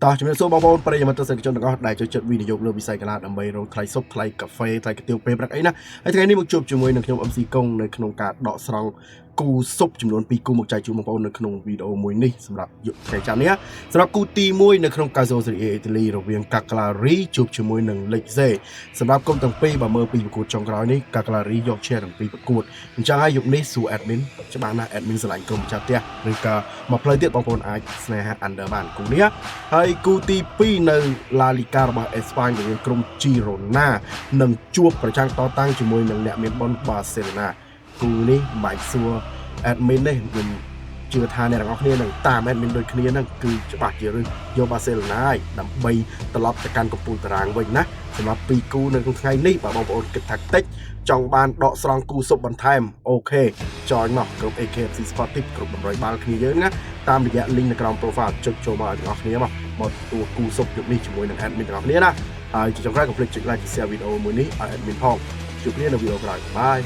តោះជំរាបសួរបងប្អូនប្រិយមិត្តទស្សនិកជនទាំងអស់ដែលចូលចិត្តវីដេអូលើវិស័យកីឡាដើម្បីរកថ្លៃសុបថ្លៃកាហ្វេថ្លៃកាទៀវពេលព្រឹកអីណាហើយថ្ងៃនេះមកជួបជាមួយនឹងខ្ញុំ MC កុងនៅក្នុងការដកស្រង់គូសុបចំនួន2គូមកចែកជូនបងប្អូននៅក្នុងវីដេអូមួយនេះសម្រាប់យកថ្ងៃច័ន្ទនេះសម្រាប់គូទី1នៅក្នុង Caso Serie A អ៊ីតាលីរវាង Cagliari ជួបជាមួយនឹង Lecce សម្រាប់គុំទាំងពីរបើមើលពីប្រកួតចុងក្រោយនេះ Cagliari យកឈ្នះទាំងពីរប្រកួតអញ្ចឹងហើយយប់នេះសួរ admin ច្បាស់ណាស់ admin ស្រឡាញ់ក្រុមម្ចាស់ផ្ទះឬក៏មកផ្លូវទៀតបងប្អូនអាចស្នេហា under បានគូនេះហើយគូទី2នៅ La Liga របស់អេស្ប៉ាញរវាងក្រុម Girona នឹងជួបប្រឆាំងតតាំងជាមួយនឹងអ្នកមានបុណ្យ Barcelona គូនេះបាច់សួរ admin នេះខ្ញុំជឿថាអ្នកទាំងអស់គ្នានឹងតាម admin ដូចគ្នាហ្នឹងគឺច្បាស់ជារឿងយក Barcelona ហើយដើម្បីត្រឡប់ទៅកាន់កំពូលតារាងវិញណាសម្រាប់2គូនៅក្នុងថ្ងៃនេះបើបងប្អូនគិតថាតិចចង់បានដកស្រង់គូសុបបន្ថែមអូខេចอยមកក្រុម AKFC Sportive គ្រប់តម្រុយបាល់គ្នាយើងណាតាមរយៈ link នៅក្រោម profile ចុចចូលមកឲ្យទាំងអស់គ្នាមកទួគូសុបយប់នេះជាមួយនឹង admin ទាំងអស់គ្នាណាហើយជាចុងក្រោយកុំភ្លេចចុច like និង share វីដេអូមួយនេះឲ្យ admin ផងជួបគ្នានៅវីដេអូក្រោយបាយ